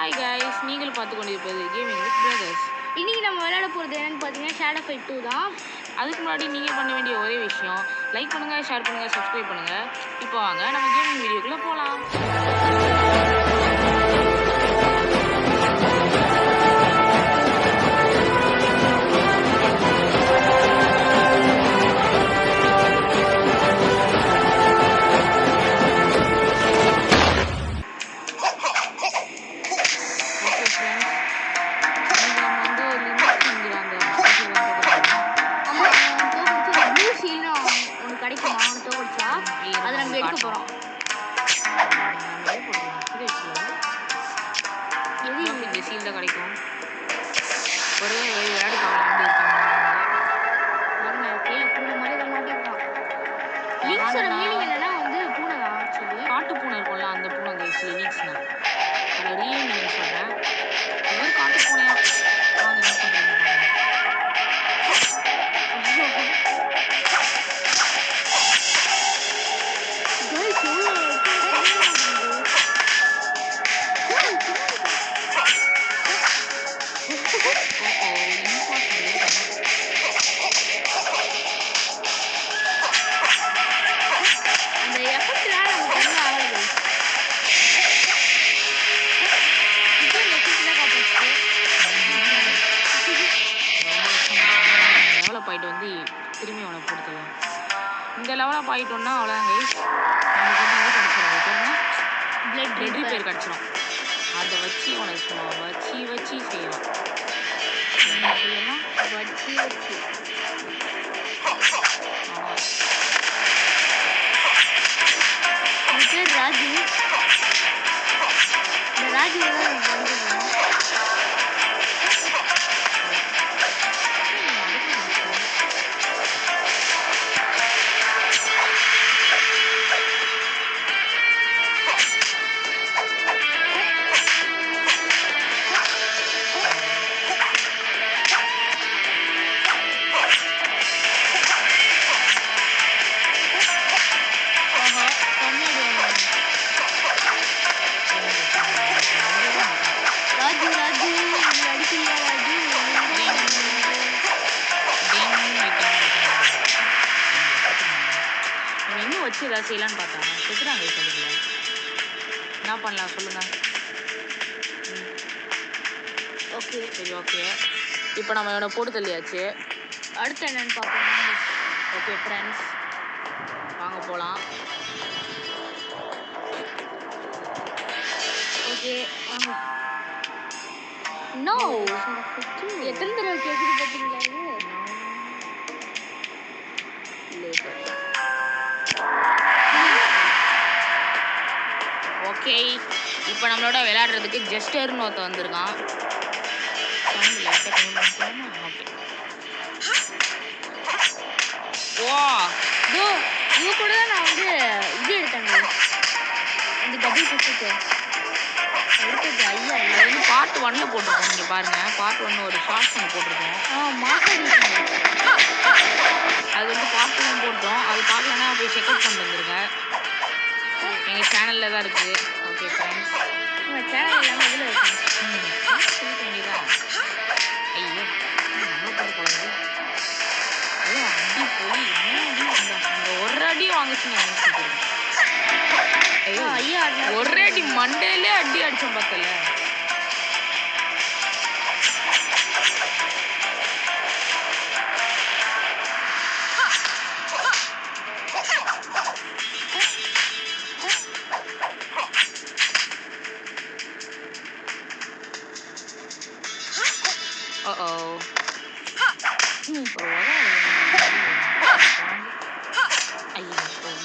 Hi guys, நீங்கள் பார்த்து கொண்டிருப்பது கேமிங் வித் பிரதர்ஸ். இன்னைக்கு நம்ம விளையாட போகிறது என்னன்னு பார்த்தீங்கன்னா ஷேடோ ஃபைட் 2 தான். அதுக்கு முன்னாடி நீங்கள் பண்ண வேண்டிய ஒரே விஷயம் லைக் பண்ணுங்கள், ஷேர் பண்ணுங்கள், சப்ஸ்கிரைப் பண்ணுங்கள். இப்போ வாங்க நம்ம கேமிங் வீடியோக்குள்ளே போகலாம். கிடைக்கும் ஒரே விளையாடு காட்டு பூனை இருக்கும்ல, அந்த பூனை லீக்ஸ்னா அதில் ரியல் மீனிங் சொல்கிறேன். காட்டு பூனையா வாங்க என்ன பண்ணுறீங்க. பாயிண்ட் வந்து திரும்பி அவனை கொடுத்துருவான். இந்த லெவலாக பாயிட்டோன்னா அவ்வளோதான் கைஸ், நமக்கு வந்து இது கிடச்சிடும், பிளட் ரிப்பேர் கிடச்சிடும். அதை வச்சு அவனை வச்சு செய்யலாம். ராஜு ராஜு வச்சு ஏதாவது செய்யலான்னு பார்த்தாங்க, செத்துறாங்க. சொல்லுங்க என்ன பண்ணலாம் சொல்லுங்க. ஓகே சரி ஓகே, இப்போ நம்ம இவனை போட்டு தள்ளியாச்சு. அடுத்து என்னன்னு பார்ப்போம். ஓகே ஃப்ரெண்ட்ஸ் வாங்க போகலாம். ஓகே வாங்க. நோ எத்தனை தடவை கேட்குது பார்த்தீங்களா இது. ஓகே இப்போ நம்மளோட விளையாடுறதுக்கு ஜெஸ்டர்னு ஒருத்த வந்திருக்கான். ஓ இது கூட தான் நான் வந்து இது எடுத்தேங்க, இந்த டபுள் புஷ்ஷுக்கு எடுத்தது. ஐயா இல்லை வந்து பார்ட் 1 போட்டிருக்கோம். நீங்கள் பாருங்கள், பார்ட் 1 ஒரு ஷார்ட்ஸ் ஒன்று போட்டிருக்கோம். அது வந்து பார்ட் 1 போட்டோம். அது பார்க்கலன்னா போய் செக்அப் பண்ணிட்டு வந்துருங்க, எங்கள் சேனலில் தான் இருக்குது. ஓகே ஃப்ரெண்ட்ஸ், உங்கள் சேனல் எல்லாமே இதில் இருக்குது. சொல்லிக்க வேண்டியதான். ஐயோ நம்ம போகிற குழந்தை ஐயோ அடி போய் என்ன அடி அந்த ஒரு அடி வாங்கிச்சுங்க. ஐயோ ஐயா ஒரு அடி மண்டையிலே அடி அடித்தோம் பார்த்தல.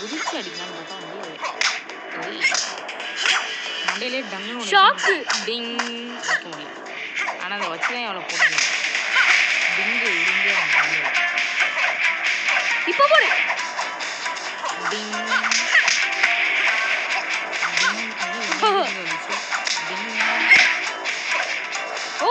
குதிச்சு அடிக்கலான்னு பார்த்தா மண்டையிலே டங்குன்னு டிங் வைக்க முடியும். ஆனால் அதை வச்சுதான் எவ்வளோ போட்டு டிங்கு இருந்து இப்போ போடு டிங் வந்துச்சு. டிங் ஓ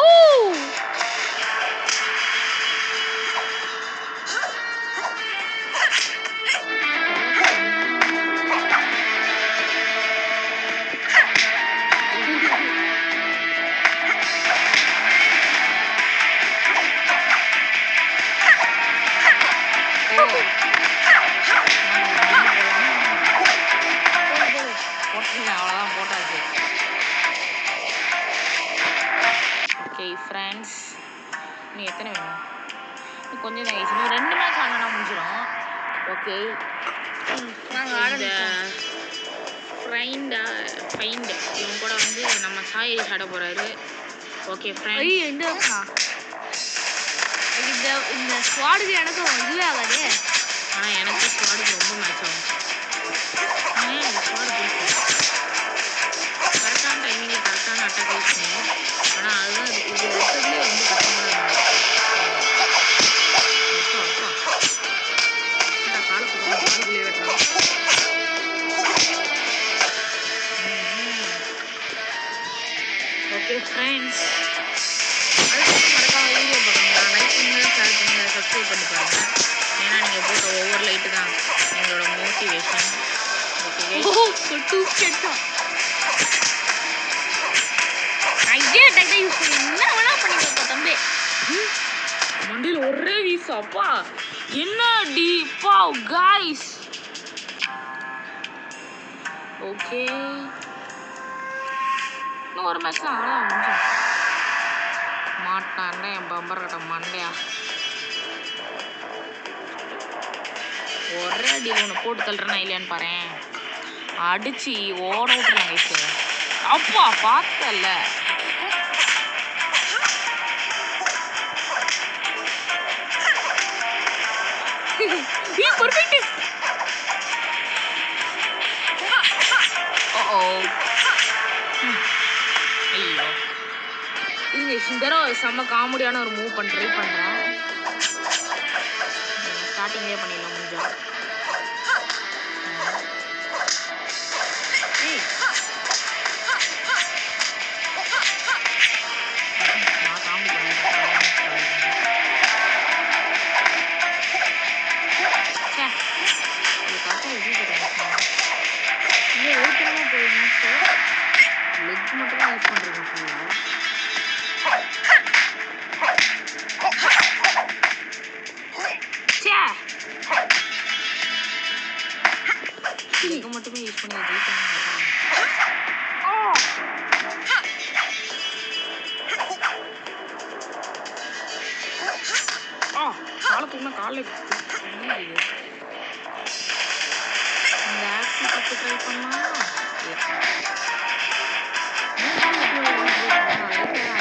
ஃப்ரெண்ட்ஸ் நீ எத்தனை வேணும் இன்னும் கொஞ்சம் தான் ஆயிடுச்சு இன்னும் 2 மேட்ச் ஆனா முடிஞ்சிடும் ஓகே இந்த ஃபைண்ட் இவன் கூட வந்து நம்ம சாய் ஆட போகிறாரு ஓகே ஃப்ரெண்ட்ஸ் இந்த ஸ்குவாடுக்கு எனக்கு இதுவே ஆகாது ஆனால் எனக்கு ஸ்குவாடுக்கு ரொம்ப மேட்ச் ஆகும் இந்த ஸ்குவாடு பிடிக்கும் கரெக்டான டைமிங்கில் கரெக்டான அட்டாக் யூஸ் பண்ணுவோம் ஆனால் அதுதான் இது இருக்கிறதுலே ரொம்ப கஷ்டமான காலத்துக்குள்ளே வெட்டுறோம் ஓகே ஃப்ரெண்ட்ஸ் மறக்காம வீடியோ பார்க்கணுங்களா லைக் பண்ணுங்கள் ஷேர் பண்ணுங்கள் சப்ஸ்கிரைப் பண்ணி பாருங்கள் ஏன்னா நீங்கள் போட்ட ஒவ்வொரு லைட்டு தான் எங்களோட மோட்டிவேஷன் ஓகே தம்பி மண்டியில் ஒரே வீசா அப்பா என்ன டீப்பா காய்ஸ் ஓகே இன்னும் ஒரு மேட்ச் தான் அவ்வளோ முடிஞ்சோம் மாட்டான்டா என் பம்பர் கட்ட மண்டையா ஒரே அடியில் ஒன்று போட்டு தள்ளுறேன்னா இல்லையான்னு பாரு அடிச்சு ஓட விட்டுருலாம் கைஸ் அப்பா பார்த்தல perfect ஐயோ இருங்க இந்த தடவை செம்ம காமெடியான ஒரு மூவ் ட்ரை பண்ணுறேன் ஸ்டார்டிங்லேயே பண்ணிடலாம் முடிஞ்சா நான் காமெடி லெக் மட்டும் தான் யூஸ் பண்ணுறேன் ஃபுல்லாக லெக் மட்டுமே யூஸ் பண்ணி காலத்துக்குமே காலில் இந்த ஆக்சி பட்டு ட்ரை பண்ணலாம்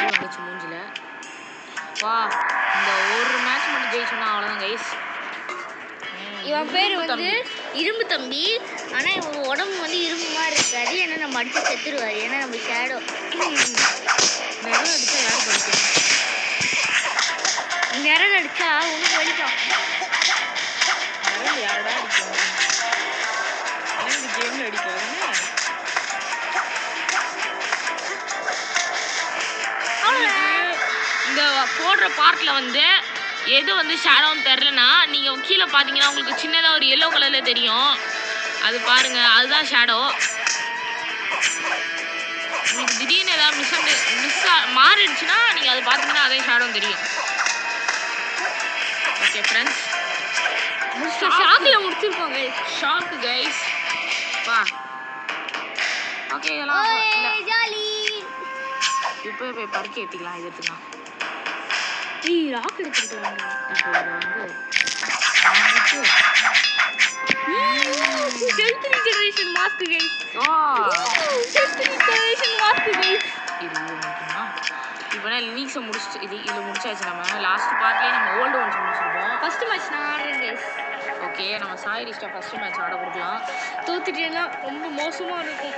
வந்துச்சு மூஞ்சில வா இந்த ஒரு மேட்ச் மட்டும் ஜெயிச்சோன்னா அவ்வளோதான் கைஸ் இவன் பேர் வந்து இரும்பு தம்பி ஆனால் இவன் உடம்பு வந்து இரும்பு மாதிரி இருக்காது ஏன்னா நம்ம அடிச்சு செத்துருவாரு ஏன்னா நம்ம ஷேடோ நேரம் அடிச்சா யாரும் படிக்கணும் நேரம் அடிச்சா ஒன்றும் வலிக்கும் நேரம் யாரடா அடிக்கணும் எனக்கு கேமில் அடிக்காதுன்னு இந்த போடுற பார்ட்டில் வந்து எது வந்து ஷேடோன்னு தெரிலனா நீங்கள் கீழே பார்த்தீங்கன்னா உங்களுக்கு சின்னதாக ஒரு எல்லோ கலரில் தெரியும் அது பாருங்கள் அதுதான் ஷேடோ உங்களுக்கு திடீர்னு ஏதாவது மாறிடுச்சுன்னா நீங்கள் அது பார்த்தீங்கன்னா அதே ஷேடோன்னு தெரியும் ஓகே ஃப்ரெண்ட்ஸ் ஷாக்கில் முடிச்சிருக்கோம் கைஸ் ஷாக்கு கைஸ் வா ஓகே இதெல்லாம் இல்லை ஜாலி இப்போயே போய் பறிக்க ஏற்றிக்கலாம் இது எடுத்துக்கலாம் ராக் எடுத்துக்கலாம் இப்போ இதை வந்து health regeneration mask guys health regeneration mask guys இது மட்டும்னா இப்போ லீக்ஸை முடிச்சு இதில் முடிச்சாச்சு நம்ம லாஸ்ட் பார்ட்லேயே நம்ம ஓல்டு ஒன்ஸ் முடிச்சிருப்போம் ஃபர்ஸ்ட் மேட்ச் நான் ஆடுறேன் கைஸ் ஓகே நம்ம சாய் ரிஸ்டா ஃபர்ஸ்ட் மேட்ச் ஆட கொடுக்கலாம் தோத்துட்டேன்னா ரொம்ப மோசமாக இருக்கும்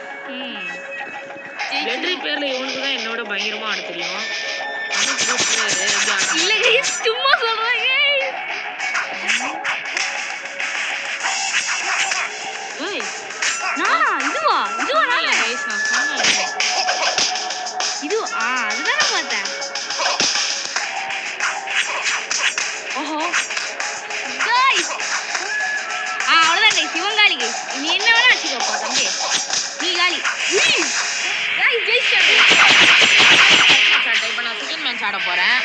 லெட்ரி பேரில் இவனுக்கு தான் என்னோட பயங்கரமாக ஆட தெரியும் இல்லை கைஸ் சும்மா சொல்கிறேன் இதுவா நான் கைஸ் நான் சொன்னேன் இதுவா அதுதானே பார்த்தேன் ஓஹோ கைஸ் அவ்வளோதான் கைஸ் இவன் காலி கைஸ் நீ என்ன வேணா வச்சுக்கப்பா தம்பி நீ காலி இப்போ நான் செகண்ட் மேட்ச் ஆட போகிறேன்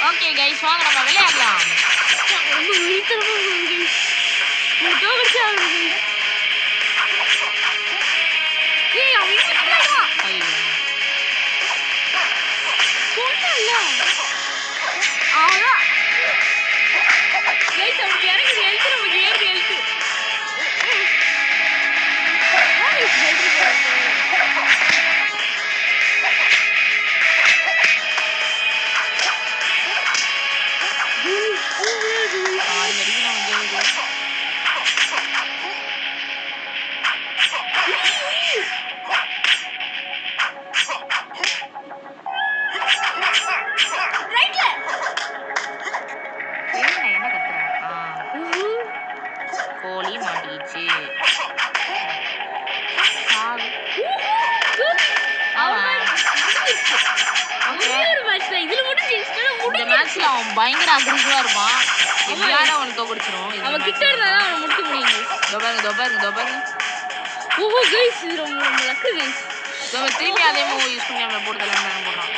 ஓகே கைஸ் வாங்க நம்ம விளையாடலாம் ரொம்ப விழித்தனமாக ஏய் அவன் சொன்னல அவ்வளோதான். கைஸ் அவனுக்கு இறங்குது எழுத்து, நமக்கு ஏறுது எழுத்து. கோழி மாட்டிக்கிச்சு. இந்த மேட்ச்ல அவன் பயங்கர அக்ரெசிவா இருப்பான். எல்லாரும் அவனை தோக்கடிச்சிரும். அவன் கிட்ட இருந்தாதான் அவனை முடிக்க முடியும். பாருங்க. ஓஹோ கைஸ் இது ரொம்ப லக்கு கைஸ். திரும்பி அதே மூவ் யூஸ் பண்ணி அவனை போட்டு தரலாம் போடுறான்.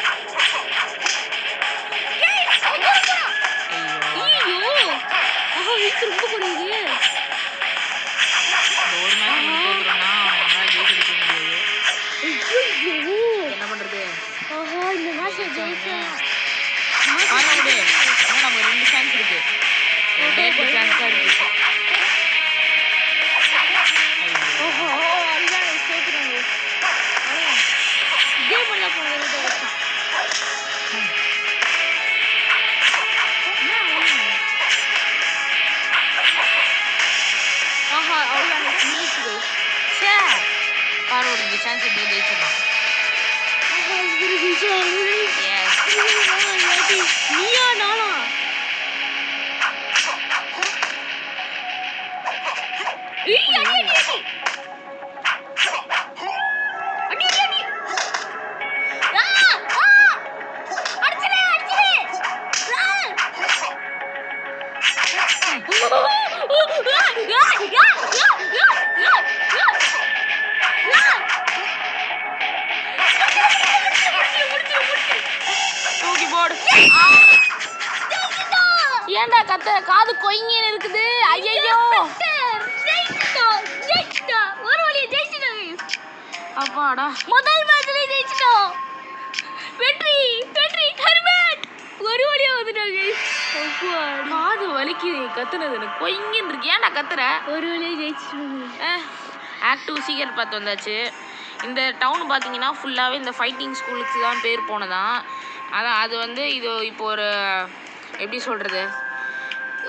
ஐயோ ஆஹா கைஸ் ரொம்ப குறையுது. ஒரு மேட்ச் தோக்குறோம்னா அவனால ஜெயிக்க முடியாது. ஐயோ என்ன பண்றது? ஆஹா இந்த மேட்ச் ஜெயிச்சேன். ஆனாடே இன்னும் நம்ம 2 சான்ஸ் இருக்கு. 2 சான்ஸ் தான் இருக்கு. ஓஹோ அல்லாஹ் சேத்துறாங்க. கேம் பண்ண போறது தான். ஆஹா அவ்வளவு ஃபினிஷ் கைஸ். சே பாரு ஒரு சான்ஸ் இப்படி ஜெயிச்சிடலாம். ஆஹா இது ஜெயிச்சாங்க. எஸ் நீயா நானா? ஏய் அடி. அடிச்சிரே. தூக்கி போடு. ஏன்டா கத்த காது கொய்ங்கன்னு இருக்குது. ஐயோ ஜெயிச்சிட்டோம். ஒரு வழியா ஜெயிச்சிட்டோம். அப்பாடா முதல் மேட்ச்ல ஜெயிச்சிட்டோம். வெற்றி ஹெர்மட். ஒரு வழியா வந்துட்டாங்க. காது வலிக்குது கத்துனது. எனக்கு கொய்ங்கன்னு இருக்கு. ஏன்டா கத்துற? ஒரு வழியா ஜெயிச்சிட்டோம். ஆக்டிவ் சீக்கிரம் பார்த்து வந்தாச்சு. இந்த டவுன் பார்த்தீங்கன்னா ஃபுல்லாகவே இந்த ஃபைட்டிங் ஸ்கூலுக்கு தான் பேர் போனதான். அதான் அது வந்து இது இப்போ ஒரு எப்படி சொல்கிறது,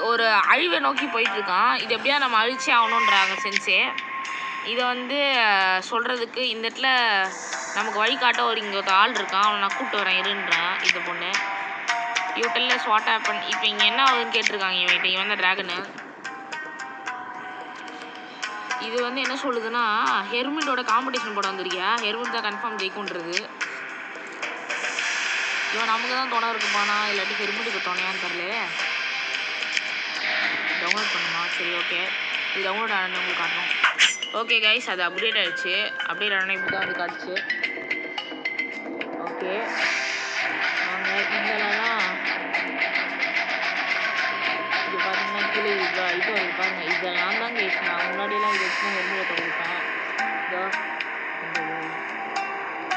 ஒரு அழிவை நோக்கி போயிட்டுருக்கான். இது எப்படியா நம்ம அழிச்சே ஆகணுன்றாங்க சென்ஸே. இதை வந்து சொல்கிறதுக்கு இந்த இடத்துல நமக்கு வழிகாட்ட இங்கே ஒரு ஆள் இருக்கான். அவனை நான் கூப்பிட்டு வரேன் இருன்றான் இந்த பொண்ணு. யூட்டல்ல ஸ்வாட் ஆப்பன். இப்போ இங்கே என்ன ஆகுதுன்னு கேட்டிருக்காங்க இவன் தான் ட்ராகனு. இது வந்து என்ன சொல்லுதுன்னா ஹெர்மிட்டோட காம்படிஷன் போட வந்திருக்கியா, ஹெர்மிட் தான் கன்ஃபார்ம் ஜெயிக்குன்றது. இவன் நமக்கு தான் துணை இருக்குப்பானா இல்லாட்டி ஹெர்மிட்டுக்கு துணையான்னு தெரில. டவுன்லோட் பண்ணுமா? சரி ஓகே, இது டவுன்லோட் ஆனது உங்களுக்கு காட்டணும். ஓகே கைஸ், அது அப்டேட் ஆகிடுச்சு. அப்டேட் ஆனால் இப்படி தான் வந்து காட்டுச்சு. ஓகே வாங்க இதெல்லாம் இது பார்த்தீங்கன்னா கீழே இது வருது பாருங்க. இதெல்லாம் தான் கைஸ் நான் முன்னாடியெல்லாம் இது வச்சு தான் ஹெர்மிட்டை தோக்கடிப்பேன். இதோ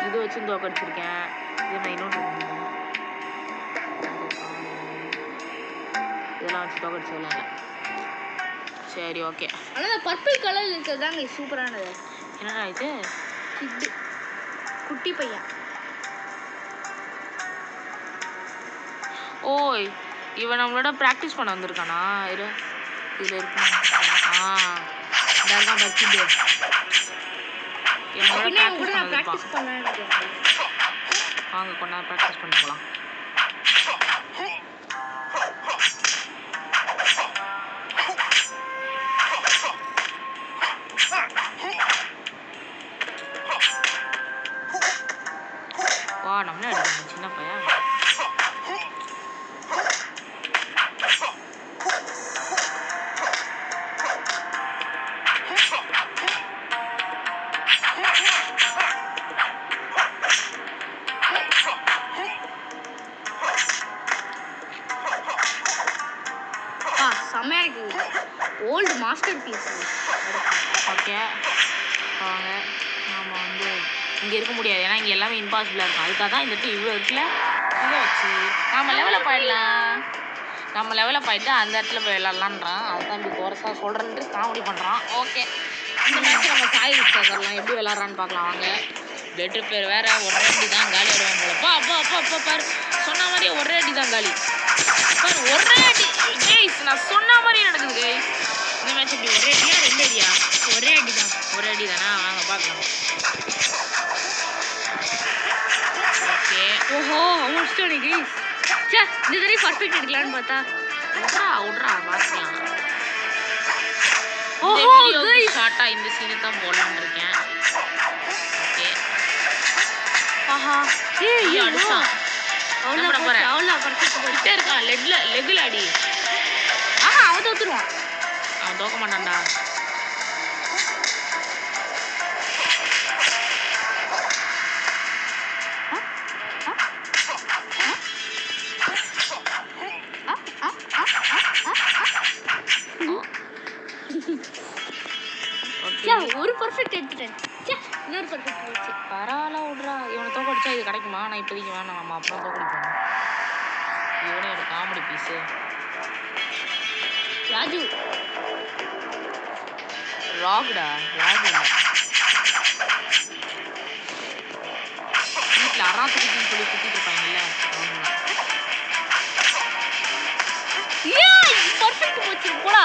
இது வச்சு தோக்கடிச்சிருக்கேன். இது நான் இன்னொன்று இதெல்லாம் வச்சு தோக்கடிச்சதெல்லாம் இல்லை. சரி ஓகே. ஆனால் பர்பிள் கலர் இருக்கிறது தாங்க சூப்பரானது. என்னடா இது? இது குட்டி பையன். ஓய் இவன் நம்மளோட ப்ராக்டிஸ் பண்ண வந்திருக்கானா? இதில் இருக்கு. இந்த இருக்கான் பச்சிது. என்னோட ப்ராக்டிஸ் பண்ண வந்திருப்பான். வாங்க கொஞ்ச நேரம் ப்ராக்டிஸ் பண்ணி போகலாம். வா நம்மளே அடிக்கணும் சின்ன பையன். செம்மையாக இருக்குது. Old master piece. ஓகே வாங்க. நாம் வந்து இங்கே இருக்க முடியாது, ஏன்னா இங்கே எல்லாமே இம்பாசிபிளாக இருக்கும். அதுக்காக தான் இந்த இடத்துல இவ்வளோ இருக்குல்ல இதை வச்சு நம்ம லெவலப் ஆயிடலாம். நம்ம லெவலப் ஆயிட்டு அந்த இடத்துல போய் விளாட்லான்றான். அதுதான் இப்படி கோரஸாக சொல்கிறேன்ட்டு காமெடி பண்ணுறான். ஓகே, இந்த மேட்ச் நம்ம சாய் விஸ்டாக்கர்லாம் எப்படி விளாட்றான்னு பார்க்கலாம் வாங்க. பெட்ரு பேர் வேற ஒரே அடி தான் காலி ஆடுவான் போல. அப்பா அப்பா அப்பா பாரு, சொன்ன மாதிரியே ஒரே அடி தான் காலி பாரு. ஒரே அடி கைஸ், நான் சொன்ன மாதிரியே நடக்குது கைஸ். இந்த மேட்ச் இப்படி ஒரே அடியா 2 அடியா? ஒரே அடி தான். ஒரே அடி தானா? வாங்க பார்க்கலாம். ஓகே, ஓஹோ முடிச்சிட்டோம் நீ கைஸ். சே இந்த தடவை பர்ஃபெக்ட் எடுக்கலான்னு பார்த்தா விட்றா பார்க்கலாம். ஓஹோ ஷார்ட்டாக இந்த சீனை தான் போடலான்னு இருக்கேன். ஓகே, ஆஹா ஏய் அடிச்சான். அவ்வளோதான் பர்ஃபெக்ட் கிட்டே இருக்கான். லெக்கில் அடி. ஆஹா அவன் தோத்துருவான். அவன் தோக்க மாட்டான்டா. ஒரு பர்ஃபெக்ட் எடுத்துட்டேன். இன்னொரு பர்ஃபெக்ட் போச்சு. பரவாயில்ல விட்றா. இவனை தோக்கடிச்சா இது கிடைக்குமா? நான் இப்போதைக்கு வேணாம், நம்ம அப்புறம் தோக்கடிப்போம். இவனே ஒரு காமெடி பீஸு. ராஜு ராகுடா வீட்டில் அறாத்துக்குன்னு சொல்லி சுற்றிட்டு இருப்பாங்கல்ல. பர்ஃபெக்ட் போச்சு போடா.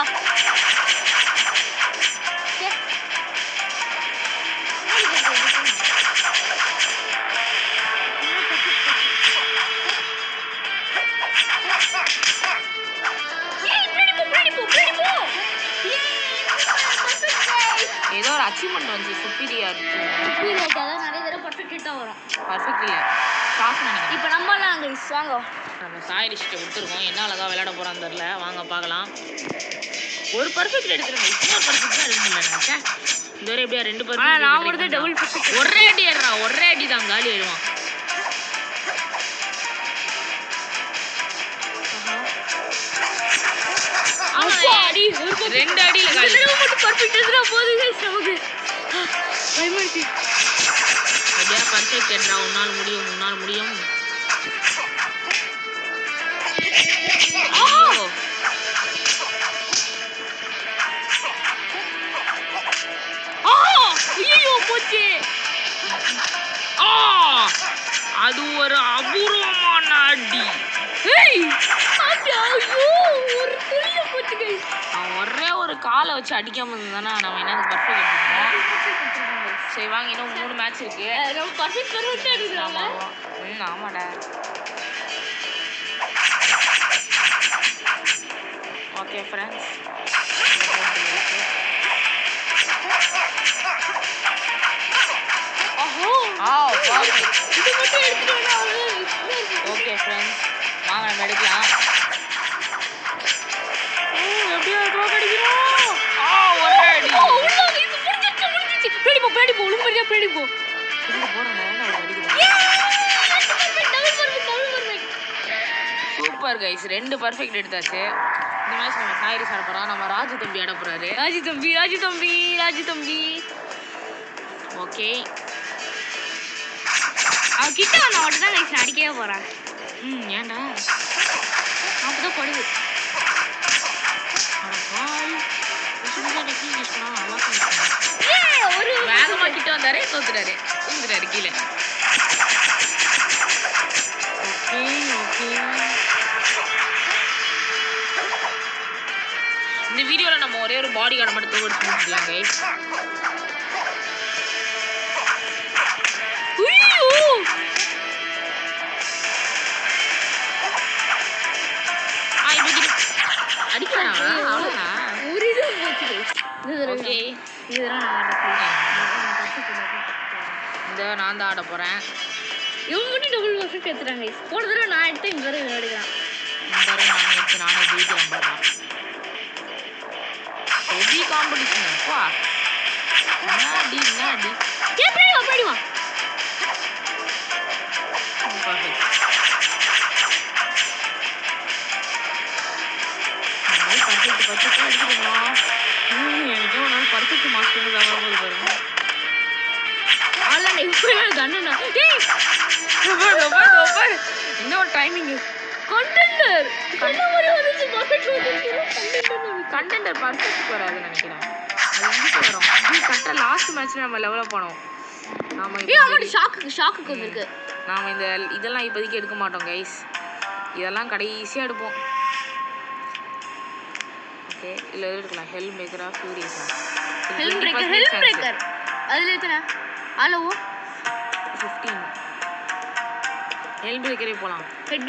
ஏதோ ஒரு அச்சீவ்மெண்ட் வந்து சுப்பீரியர் அதான் நிறைய தடவை பர்ஃபெக்ட் தான் வரும். பர்ஃபெக்ட் இல்லை, ஷார்ட் நினைக்கிறேன். இப்போ நம்மளாம் அங்கே வாங்க. நம்ம சாய் ரிஷ்ட்டை கொடுத்துருக்கோம். என்ன அழகாக விளையாட போகிறான்னு தெரில. வாங்க பார்க்கலாம். ஒரு பர்ஃபெக்ட் எடுத்துருங்க. இன்னொரு பர்ஃபெக்ட் தான் எடுக்க முடியல நினச்சேன். இந்த வரை எப்படியா 2 பர்ஃபெக்ட். நான் ஒரு டபுள் பர்ஃபெக்ட். ஒரே அடி ஏறா, ஒரே அடி தான் காலி ஆயிடுவான். அடி 2 அடியில காலி. மட்டும் பர்ஃபெக்ட் எடுத்துட்டா போதும் கைஸ். நமக்கு பயமா இருக்கு. எப்படியா பர்ஃபெக்ட் எடுறா. உன்னால் முடியும், உன்னால் முடியும். போச்சு. அது ஒரு அபூர்வமான அடி. ஒரு துளிய போச்சு கைஸ். அவன் ஒரே ஒரு காலை வச்சு அடிக்காம இருந்தானா நம்ம என்னது பர்ஃபெக்ட் எடுத்துக்கோம். சரி வாங்க, இன்னும் 3 மேட்ச் இருக்கு. நம்ம பர்ஃபெக்ட் எடுக்கலாமா? ஆமாடா. ஓகே ஃப்ரெண்ட்ஸ், ஓகே ஃப்ரெண்ட்ஸ் வாங்க நம்ம எடுக்கலாம். எப்படியா தோக்கடிக்கிறோம். ஒரே அடி. பேடி போ ஒழுங்கு மரியா பேடி போ. சூப்பர் கைஸ், 2 பர்ஃபெக்ட் எடுத்தாச்சு. இந்த மேட்ச் நம்ம சாயிரி சாட போகிறோம். நம்ம ராஜு தம்பி ஆட போகிறாரு. ராஜு தம்பி ஓகே, அவன் கிட்ட வந்தா மட்டும் தான் கைஸ் அடிக்கவே போறான். ஏன்டா அப்பதான் படுது. வேகமா கிட்ட வந்தாரு, தோத்துறாரு, தூங்குறாரு கீழே. இந்த வீடியோல நம்ம ஒரே ஒரு பாடி கார்டை மட்டும் தோக்கடிச்சு முடிச்சிடலாம் கைஸ். நான் தான் ஆட போறேன். இவங்க மட்டும் டபுள் பர்ஃபெக்ட் எடுத்துறாங்க. போன தடவை நான் எடுத்து இந்த தடவை இவன் எடுக்கிறான். இந்த தடவை நானே எடுத்து நானே ஜெயிக்கிறேன் பாருங்க. Heavy competition. அப்பா நாடி பேடி வா. பர்ஃபெக்ட். பர்ஃபெக்ட் அடிக்கணுமா? எனக்கு ஒரு நாள் பர்ஃபெக்ட் மார்க்ஸ் வந்து வேற போது பாருங்க. இன்னும் டைமிங் கண்டெண்டர் கண்ணு மாதிரி வந்துச்சு கண்டெண்டர் பர்ஃபெக்ட் வராதுன்னு நினைக்கிறேன். அது இங்கிட்டு வரும். இது கரெக்டாக லாஸ்ட் மேட்ச்ல நம்ம லெவலில் போனோம். நாம அவன் ஷாக்குக்கு வந்திருக்கு. நாம இதெல்லாம் இப்போதைக்கு எடுக்க மாட்டோம் கைஸ். இதெல்லாம் கடைசியாக எடுப்போம். ஓகே இல்லை எடுக்கலாம். ஹெல்ம் மேக்கரா ஃபியூரியஸா? ஹெல்ம் பிரேக்கர் அதில் எத்தனை ஹலோ 15. ஹெல்ம் பிரேக்கரே போகலாம். ஹெட்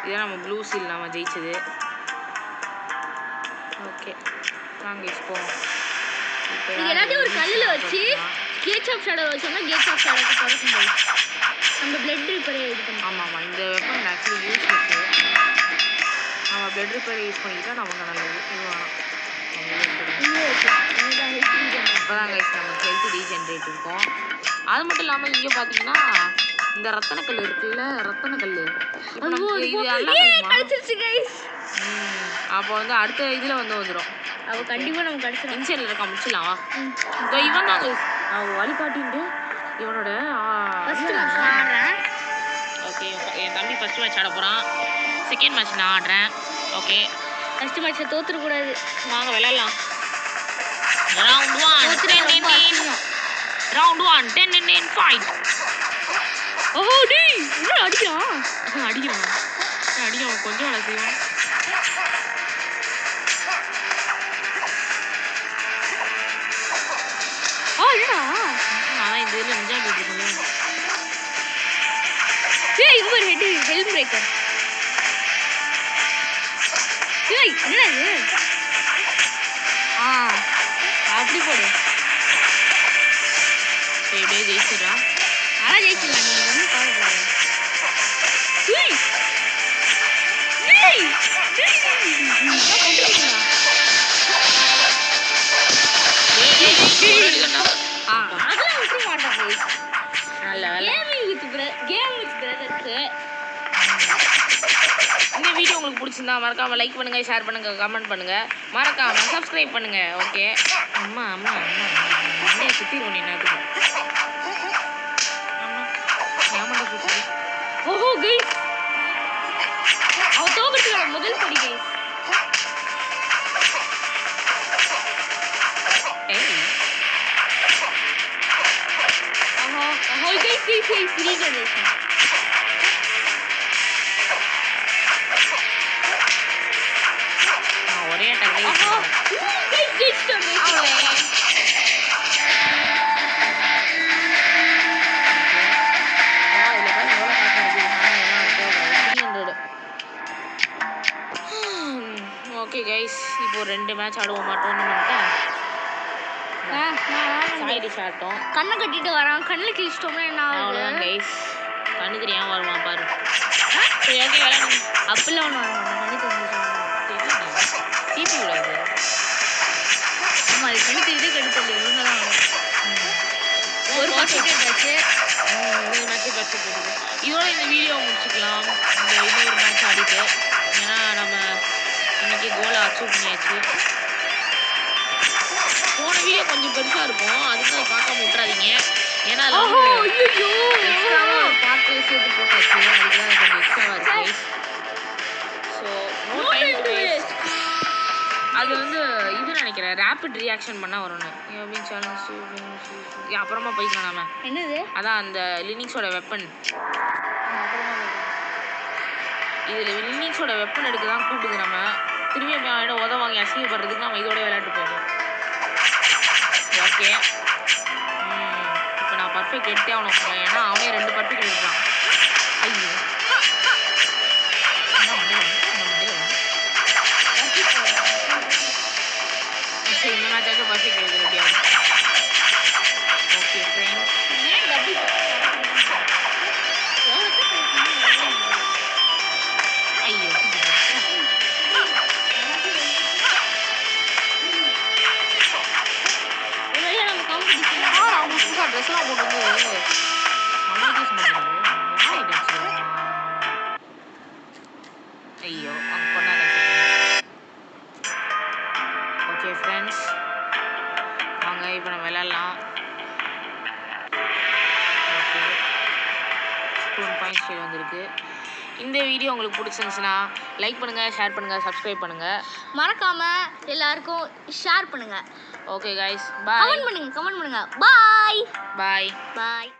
இதான் நம்ம ப்ளூ சீல் நம்ம ஜெயிச்சது. ஓகே வாங்க இப்போ எல்லாத்தையும் ஒரு கல்லில் வச்சு கேட்ச் ஆஃப் ஷேடோ வச்சோம்னா கேட்ச் ஆஃப் ஷேடோக்கு தொடக்கும் போது நம்ம பிளட் ரிப்பேர் இது பண்ணலாம். ஆமாம் இந்த வெப்பன் ஆக்சுவலி யூஸ் இருக்கு. நம்ம பிளட் ரிப்பேர் யூஸ் பண்ணிக்கிட்டா நமக்கு நல்லது. இது வேணாம் இப்போ தான் கைஸ் நமக்கு ஹெல்த் ரீஜென்ரேட் இருக்கும். அது மட்டும் இல்லாமல் இங்கே பார்த்தீங்கன்னா இந்த ரத்தனக்கல் இருக்குல்ல, ரத்தனக்கல் இப்போ நமக்கு இது அப்போ வந்து அடுத்த இதில் வந்துடும். அவள் கண்டிப்பாக நமக்கு கிடச்சிடும். இன்சைடில் இருக்க முடிச்சிடலாம் வா. இப்போ இவன் தான் அவன் வழிகாட்டின்ட்டு இவனோட ஓகே என் தம்பி ஃபர்ஸ்ட் மேட்ச் ஆட போகிறான். செகண்ட் மேட்ச் நான் ஆடுறேன். ஓகே ஃபர்ஸ்ட் மேட்ச்சை தோற்றுடக்கூடாது. வாங்க விளையாடலாம். Round 1 10 in 5. ஓஹோ டி என்ன அடிக்கிறான் கொஞ்சம் வேலை செய்வான். என்னடா நான் இந்த இதில் என்ஜாய் பண்ணிருக்கேன். இவர் ஹெல்ம் பிரேக்கர் என்னடா இது? அப்படி போடு. எப்படியே ஜெயிச்சிடா. ஆனால் ஜெயிச்சிடலாம். நீங்கள் ஒன்றும் கவலைப்படாது. அதெல்லாம் விட்டுற மாட்டாங்க. நல்ல கேம் வித் பிரதர்ஸு. இந்த வீடியோ உங்களுக்கு பிடிச்சிருந்தா மறக்காமல் லைக் பண்ணுங்கள், ஷேர் பண்ணுங்கள், கமெண்ட் பண்ணுங்கள், மறக்காமல் சப்ஸ்கிரைப் பண்ணுங்கள். ஓகே அம்மா சுற்றி பண்ணிட்டு ஓஹோ கைஸ் அவ தோக்கிறதுக்கான முதல் படி கைஸ். Free generation. ஒரே டைம் ஓகே கைஸ் இப்போ 2 மேட்ச் ஆடுவோமா டோர்னமெண்ட்டை? சாய்டி சாட்டோம். கண்ணை கட்டிட்டு வரான். கண்ணில் கிழிச்சிட்டோம்னா என்ன அவ்வளோதான் கைஸ். கண்ணுக்கு ஏன் வருவான் பாரு. சரி ஓகே விளையாடுங்க. அப்படிலாம் ஒன்றும் வர மாட்டேன். கண்ணு தெரிஞ்சு சிபி விடாது. ஆமாம் அது கண்ணு தெரியுதே கெடுத்தது இவங்க தான் ஒரு பர்சன்டேஜ் ஆச்சு. 3 மேட்ச்சு பர்ஃபெக்ட் இருக்குது. இதோட இந்த வீடியோ முடிச்சுக்கலாம். இந்த இன்னொரு மேட்ச் ஆடிட்டு ஏன்னா நம்ம இன்னைக்கு கோலை அச்சீவ் பண்ணியாச்சு. போன வீடியோ கொஞ்சம் பெருசாக இருக்கும், அதுக்கு பார்க்காம விட்றாதீங்க. ஏன்னா பார்த்து சேர்த்து போட்டாச்சு. அதுக்கு தான் கொஞ்சம் எக்ஸ்ட்ராவாக இருக்கு. So no time to waste. அது வந்து இது நினைக்கிறேன் ரேபிட் ரியாக்ஷன் பண்ணால் வரும்னு அப்படின்னு சேலஞ்ச். அப்புறமா போய்க்கலாம் நாம. என்னது அதான் அந்த லினிக்ஸோட வெப்பன். இதில் லினிக்ஸோட வெப்பன் எடுக்க தான் கூப்பிடுது. நம்ம திரும்பி அவனோட உதவாங்க அசிங்கப்படுறதுக்கு நம்ம இதோட விளையாட்டு போவோம். ஓகே இப்போ நான் பர்ஃபெக்ட் எடுத்தே அவனுக்கு. ஏன்னா அவனே 2 பர்ஃபெக்ட் எடுக்கிறான். ஐயோ சரி இந்த மேட்சாச்சும் பர்ஃபெக்ட் எடுக்கிற எப்படியாவது. ஓகே ஃப்ரெண்ட்ஸ் ஐயோ அவங்க புதுசாக ட்ரெஸ்லாம் போட்டு வந்து ஐயோ அவங்க பொண்ணாக. ஓகே ஃப்ரெண்ட்ஸ் வாங்க இப்போ நம்ம விளையாடலாம். ஓகே டிராவிங் ஸ்டைல் வந்திருக்கு. இந்த வீடியோ உங்களுக்கு பிடிச்சிருந்துச்சுன்னா லைக் பண்ணுங்கள், ஷேர் பண்ணுங்கள், சப்ஸ்கிரைப் பண்ணுங்கள். மறக்காமல் எல்லாருக்கும் ஷேர் பண்ணுங்கள். ஓகே கைஸ், பாய். கமெண்ட் பண்ணுங்கள். பாய் பாய். பாய்.